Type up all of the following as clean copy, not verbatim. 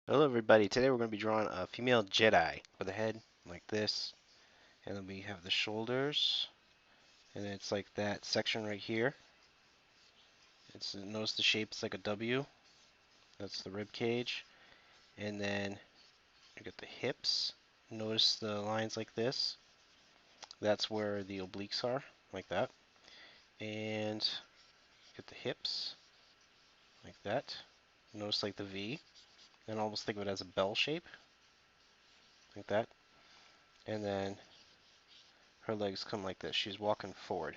Hello everybody, today we're going to be drawing a female Jedi with a head like this, and then we have the shoulders, and it's like that section right here. Notice the shape, it's like a W, that's the rib cage, and then you get the hips. Notice the lines like this, that's where the obliques are, like that, and get the hips, like that. Notice like the V, and almost think of it as a bell shape, like that, and then her legs come like this, she's walking forward.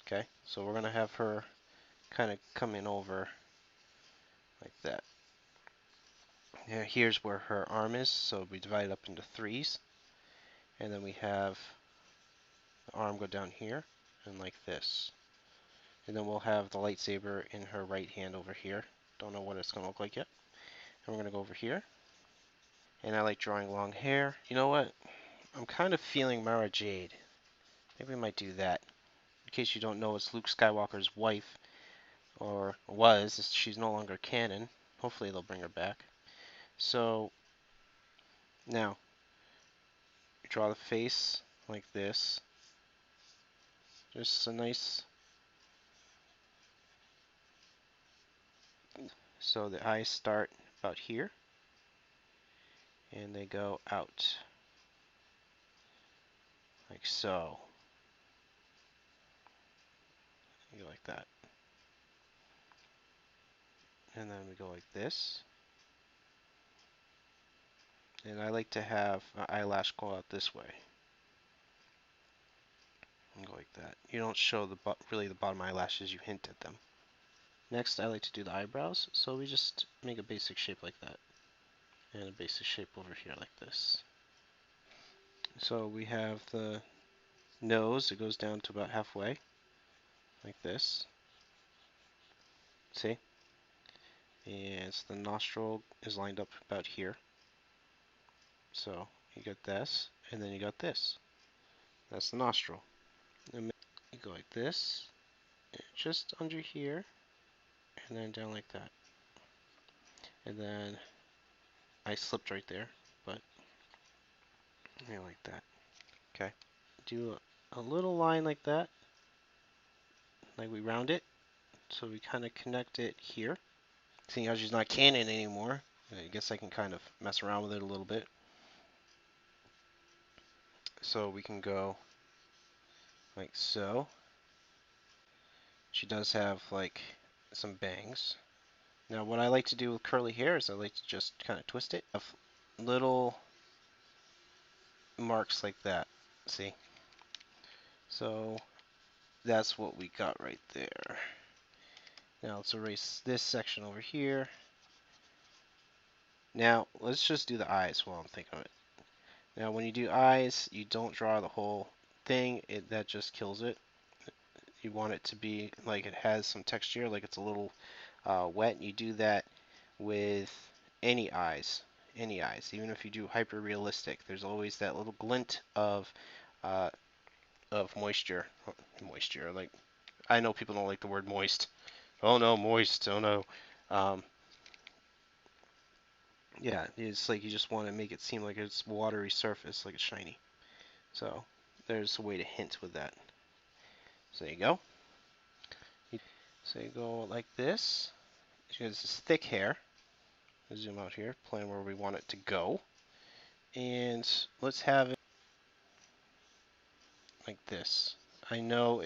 Okay, so we're going to have her kind of coming over like that. Now here's where her arm is, so we divide it up into threes, and then we have the arm go down here and like this. And then we'll have the lightsaber in her right hand over here. Don't know what it's going to look like yet. And we're going to go over here. And I like drawing long hair. You know what? I'm kind of feeling Mara Jade. Maybe we might do that. In case you don't know, it's Luke Skywalker's wife, or was. She's no longer canon. Hopefully they'll bring her back. So now, you draw the face like this. Just a nice, so the eyes start about here and they go out like so. You go like that. And then we go like this. And I like to have an eyelash go out this way. And go like that. You don't show really the bottom eyelashes, you hint at them. Next, I like to do the eyebrows, so we just make a basic shape like that. And a basic shape over here like this. So we have the nose, it goes down to about halfway, like this. See? And so the nostril is lined up about here. So you got this, and then you got this. That's the nostril. And you go like this, just under here, and then down like that. And then I slipped right there, but yeah, like that. Okay. Do a little line like that, like we round it, so we kind of connect it here. Seeing how she's not canon anymore, I guess I can kind of mess around with it a little bit. So we can go like so. She does have like some bangs. Now what I like to do with curly hair is I like to just kind of twist it. Have little marks like that. See? So that's what we got right there. Now let's erase this section over here. Now let's just do the eyes while I'm thinking of it. Now when you do eyes, you don't draw the whole thing. That just kills it. You want it to be like it has some texture, like it's a little wet. You do that with any eyes, any eyes. Even if you do hyper realistic, there's always that little glint uh, of moisture. Like I know people don't like the word moist. Oh no, moist. Oh no. Um, yeah, it's like you just want to make it seem like it's watery surface, like it's shiny. So there's a way to hint with that. So there you go. So you go like this. She has this thick hair. Zoom out here, plan where we want it to go. And let's have it like this. I know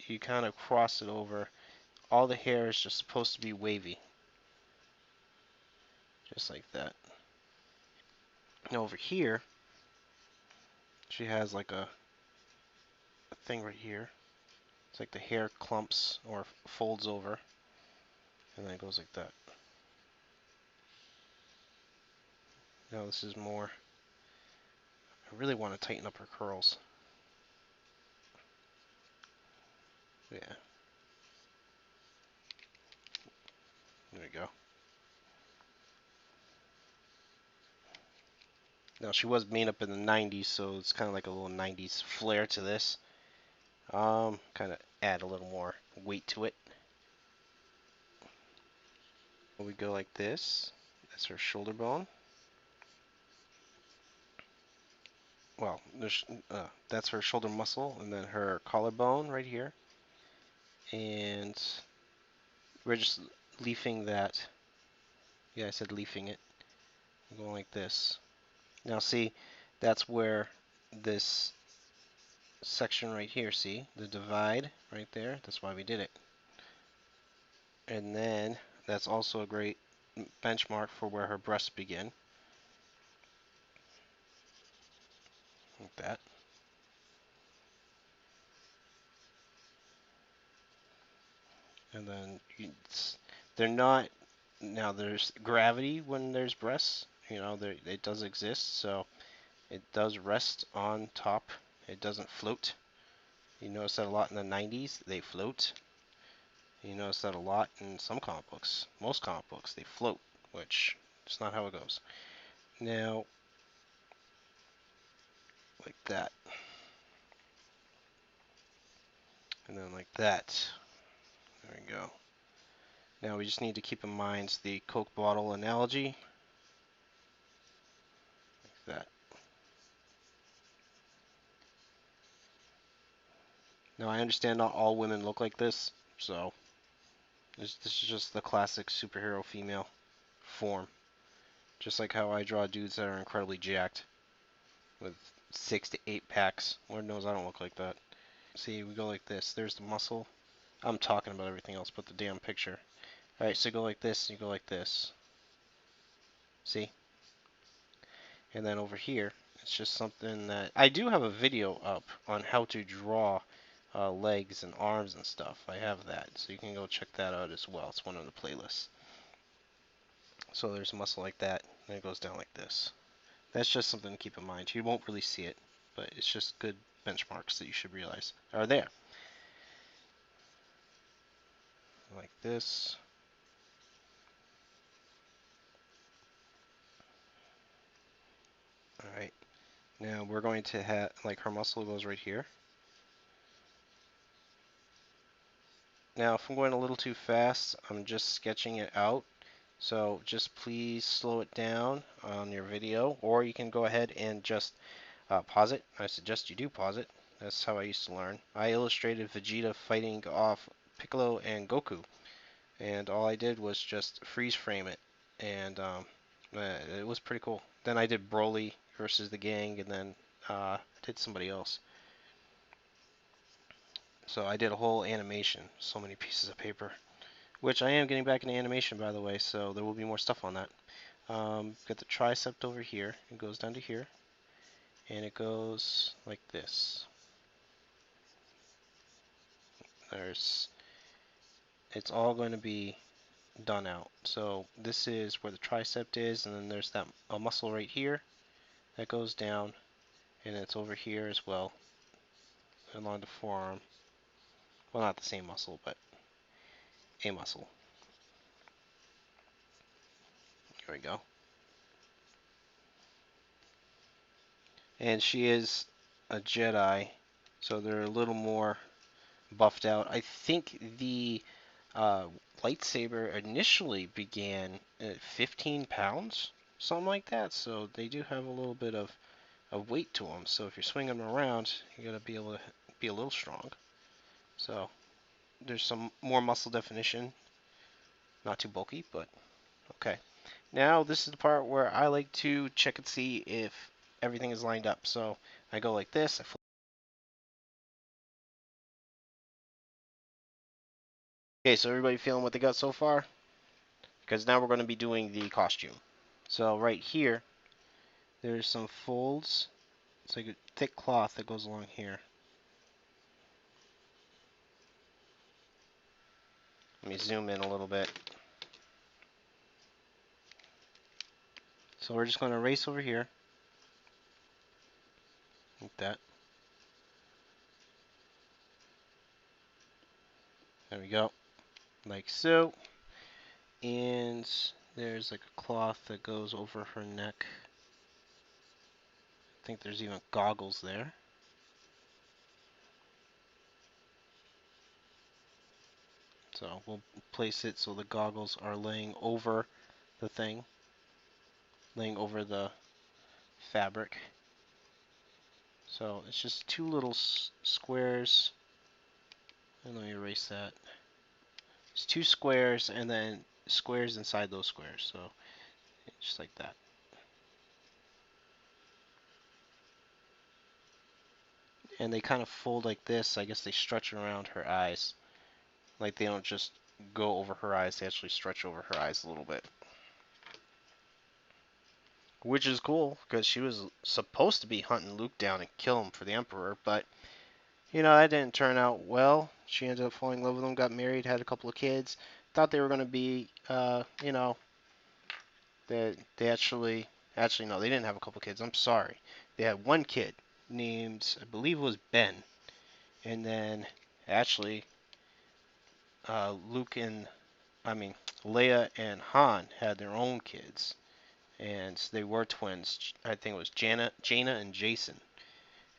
you kind of cross it over. All the hair is just supposed to be wavy. Just like that. Now over here, she has like a thing right here. It's like the hair clumps or folds over. And then it goes like that. Now this is more, I really want to tighten up her curls. Yeah, there we go. Now she was made up in the 90s, so it's kind of like a little 90s flair to this. Kind of add a little more weight to it. We go like this. That's her shoulder bone. Well, that's her shoulder muscle, and then her collarbone right here. And we're just leafing that. Yeah, I said leafing it. I'm going like this. Now see, that's where this section right here, see? The divide right there. That's why we did it. And then that's also a great benchmark for where her breasts begin. Like that. And then they're not, now there's gravity when there's breasts. You know, it does exist, so it does rest on top. It doesn't float. You notice that a lot in the 90s, they float. You notice that a lot in some comic books. Most comic books, they float, which is not how it goes. Now, like that. And then like that. There we go. Now we just need to keep in mind the Coke bottle analogy. Like that. Now I understand not all women look like this, so this is just the classic superhero female form. Just like how I draw dudes that are incredibly jacked with 6 to 8 packs. Lord knows I don't look like that. See, we go like this. There's the muscle. I'm talking about everything else but the damn picture. Alright, so you go like this, and you go like this. See? And then over here, it's just something that I do have a video up on how to draw legs and arms and stuff. I have that, so you can go check that out as well. It's one of the playlists. So there's a muscle like that, and it goes down like this. That's just something to keep in mind. You won't really see it, but it's just good benchmarks that you should realize are there. Like this. Alright. Now we're going to have, like her muscle goes right here. Now if I'm going a little too fast, I'm just sketching it out. So just please slow it down on your video, or you can go ahead and just pause it. I suggest you do pause it. That's how I used to learn. I illustrated Vegeta fighting off Piccolo and Goku, and all I did was just freeze frame it, and it was pretty cool. Then I did Broly versus the gang, and then did somebody else. So I did a whole animation, so many pieces of paper, which I am getting back into animation, by the way, so there will be more stuff on that. Got the tricep over here. It goes down to here, and it goes like this. There's, it's all going to be done out. So this is where the tricep is, and then there's that a muscle right here that goes down, and it's over here as well, along the forearm. Well, not the same muscle, but a muscle. Here we go. And she is a Jedi, so they're a little more buffed out. I think the uh, lightsaber initially began at 15 pounds, something like that. So they do have a little bit of weight to them. So if you're swinging them around, you gotta be able to be a little strong. So there's some more muscle definition, not too bulky, but okay. Now this is the part where I like to check and see if everything is lined up. So I go like this. Okay, so everybody feeling what they got so far? Because now we're going to be doing the costume. So right here, there's some folds. It's like a thick cloth that goes along here. Let me zoom in a little bit. So we're just going to erase over here. Like that. There we go. Like so. And there's like a cloth that goes over her neck. I think there's even goggles there. So we'll place it so the goggles are laying over the thing. laying over the fabric. So it's just two little squares. And let me erase that. It's two squares and then squares inside those squares. So just like that. And they kind of fold like this. I guess they stretch around her eyes. Like they don't just go over her eyes, they actually stretch over her eyes a little bit. Which is cool, because she was supposed to be hunting Luke down and kill him for the Emperor, but, you know, that didn't turn out well. She ended up falling in love with him, got married, had a couple of kids. Thought they were going to be, you know, they actually, no, they didn't have a couple of kids, I'm sorry. They had one kid named, I believe it was Ben. And then, actually, Luke and, I mean, Leia and Han had their own kids. And they were twins. I think it was Jaina and Jason.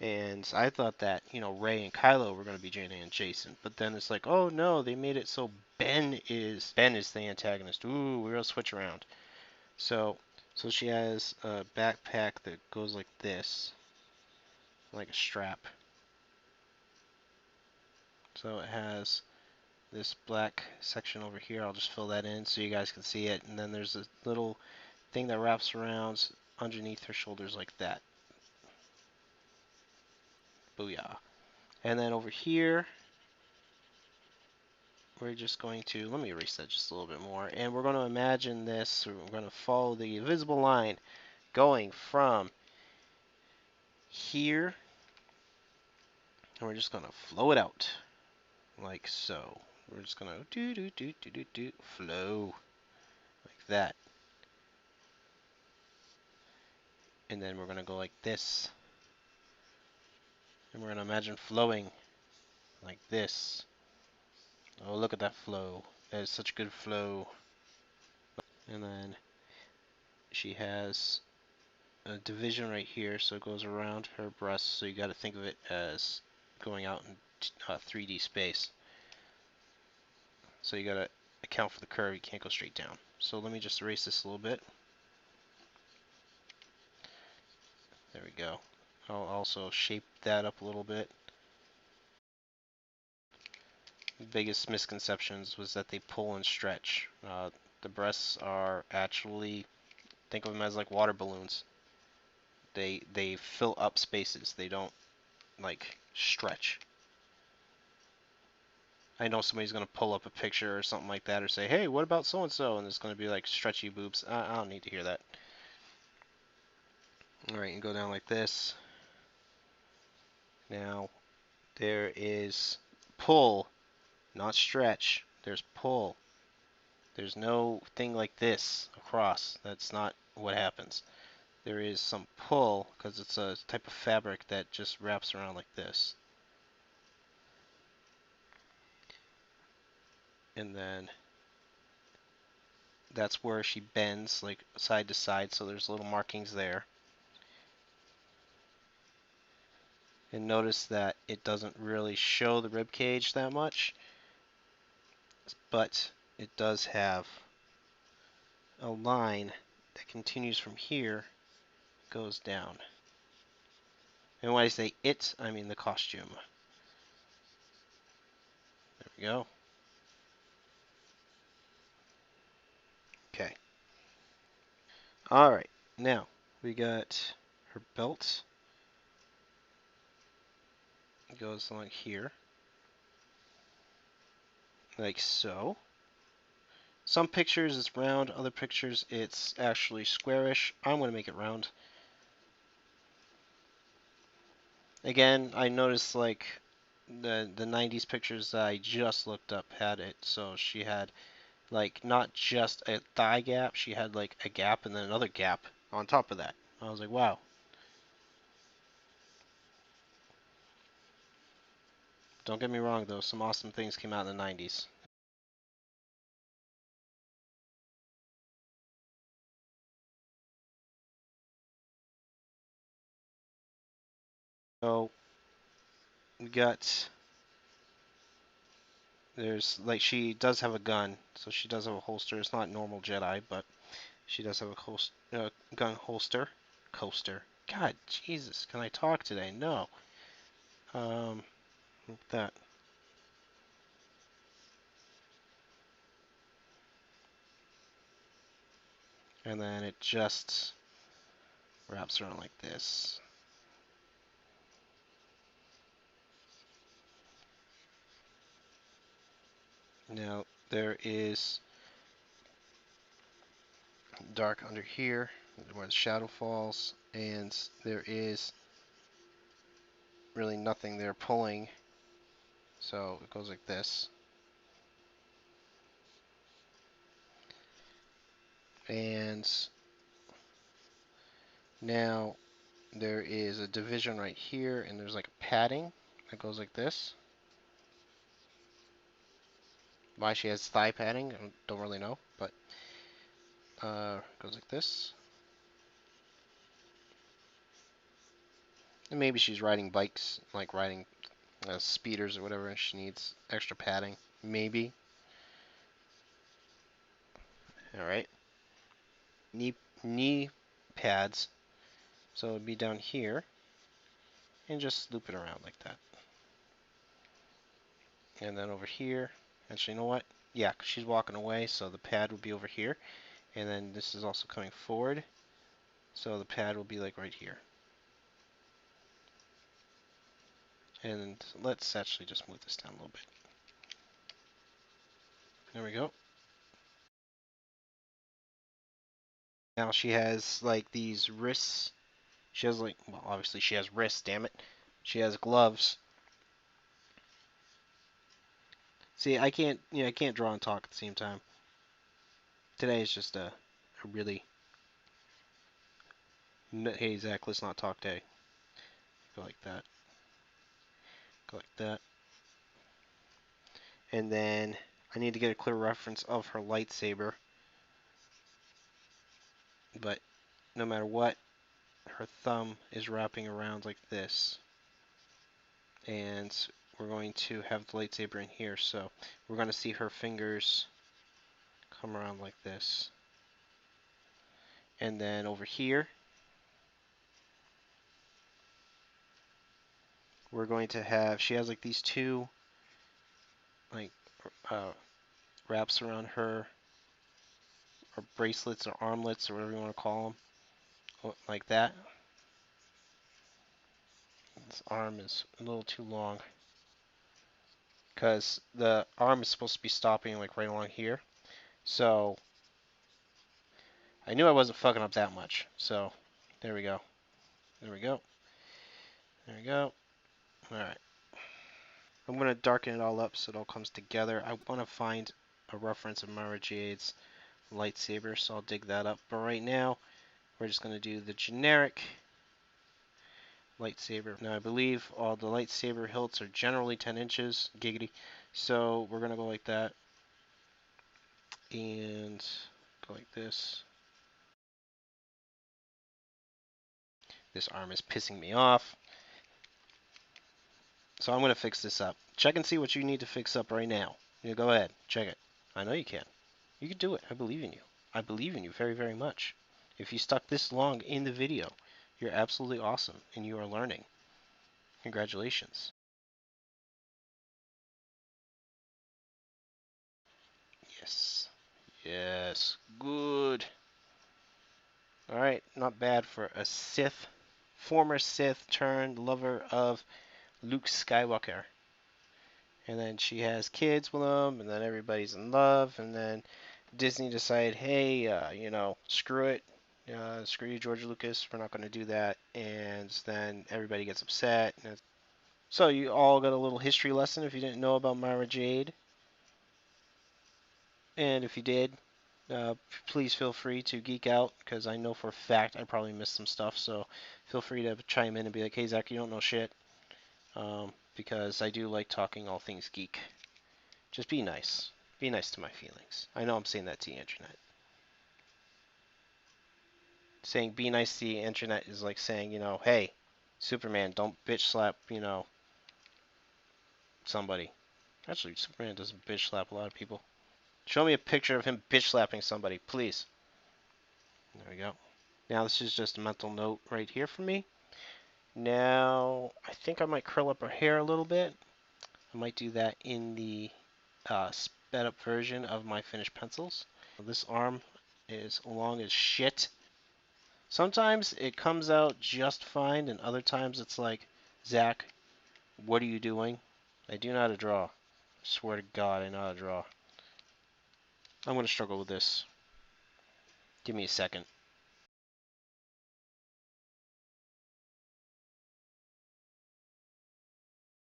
And I thought that, you know, Rey and Kylo were going to be Jaina and Jason. But then it's like, oh no, they made it so Ben is the antagonist. Ooh, we're going to switch around. So she has a backpack that goes like this, like a strap. So it has this black section over here. I'll just fill that in so you guys can see it. And then there's a little thing that wraps around underneath her shoulders like that. Booyah. And then over here, we're just going to, let me erase that just a little bit more, and we're going to imagine this, we're going to follow the invisible line going from here, and we're just going to flow it out, like so. We're just going to do, flow, like that. And then we're going to go like this, and we're going to imagine flowing like this. Oh, look at that flow. That is such good flow. And then she has a division right here, so it goes around her breast, so you got to think of it as going out in 3D space. So you got to account for the curve, you can't go straight down. So let me just erase this a little bit. There we go. I'll also shape that up a little bit. The biggest misconceptions was that they pull and stretch. The breasts are actually, think of them as like water balloons. They fill up spaces. They don't like stretch. I know somebody's going to pull up a picture or something like that or say, hey, what about so-and-so? And it's going to be like stretchy boobs. I don't need to hear that. Alright, you go down like this. Now, there is pull, not stretch. There's pull. There's no thing like this across. That's not what happens. There is some pull because it's a type of fabric that just wraps around like this. And then that's where she bends like side to side, so there's little markings there. And notice that it doesn't really show the rib cage that much, but it does have a line that continues from here, goes down. And when I say it, I mean the costume. There we go. Okay. Alright, now we got her belt. It goes along here, like so. Some pictures it's round, other pictures it's actually squarish. I'm going to make it round. Again, I noticed like the 90s pictures that I just looked up had it, so she had like not just a thigh gap, she had like a gap and then another gap on top of that. I was like, wow. Don't get me wrong though, some awesome things came out in the 90s. So we got, there's like, she does have a gun, so she does have a holster. It's not normal Jedi, but She does have a gun holster. Coaster. God, Jesus, can I talk today? No. Like that. And then it just wraps around like this. Now, there is dark under here where the shadow falls, and there is really nothing there pulling, so it goes like this. And now there is a division right here, and there's like a padding that goes like this. Why she has thigh padding, I don't really know, but goes like this. And maybe she's riding bikes, like riding speeders or whatever, and she needs extra padding. Maybe. All right. Knee pads. So it'd be down here, and just loop it around like that. And then over here, actually, you know what? Yeah, 'cause she's walking away, so the pad would be over here. And then this is also coming forward, so the pad will be like right here. And let's actually just move this down a little bit. There we go. Now she has like these wrists. She has like, well, obviously she has wrists, damn it. She has gloves. See, I can't draw and talk at the same time. Today is just a really, hey Zach, let's not talk day. Go like that. Go like that. And then I need to get a clear reference of her lightsaber. But no matter what, her thumb is wrapping around like this. And we're going to have the lightsaber in here, so we're going to see her fingers come around like this. And then over here, we're going to have, she has like these two like uh, wraps around her, or bracelets or armlets or whatever you want to call them, like that. This arm is a little too long because the arm is supposed to be stopping like right along here. So I knew I wasn't fucking up that much. So there we go. There we go. There we go. All right. I'm going to darken it all up so it all comes together. I want to find a reference of Mara Jade's lightsaber, so I'll dig that up. But right now, we're just going to do the generic lightsaber. Now, I believe all the lightsaber hilts are generally 10 inches. Giggity. So we're going to go like that. And go like this. This arm is pissing me off. So I'm going to fix this up. Check and see what you need to fix up right now. You go ahead. Check it. I know you can. You can do it. I believe in you. I believe in you very, very much. If you stuck this long in the video, you're absolutely awesome and you are learning. Congratulations. Yes. Yes. Good. Alright, not bad for a Sith, former Sith turned lover of Luke Skywalker. And then she has kids with him, and then everybody's in love, and then Disney decided, hey, screw it. Screw you, George Lucas. We're not going to do that. And then everybody gets upset. So you all got a little history lesson if you didn't know about Mara Jade. And if you did, please feel free to geek out because I know for a fact I probably missed some stuff. So feel free to chime in and be like, hey, Zach, you don't know shit. Because I do like talking all things geek. Just be nice. Be nice to my feelings. I know I'm saying that to the internet. Saying be nice to the internet is like saying, hey, Superman, don't bitch slap, somebody. Actually, Superman doesn't bitch slap a lot of people. Show me a picture of him bitch slapping somebody, please. There we go. Now this is just a mental note right here for me. Now I think I might curl up her hair a little bit. I might do that in the sped up version of my finished pencils. This arm is long as shit. Sometimes it comes out just fine, and other times it's like, Zach, what are you doing? I do know how to draw. I swear to God, I know how to draw. I'm going to struggle with this. Give me a second.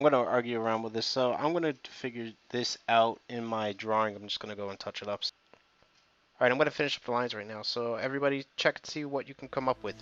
I'm going to argue around with this, so I'm going to figure this out in my drawing. I'm just going to go and touch it up. Alright, I'm going to finish up the lines right now, so everybody check and see what you can come up with.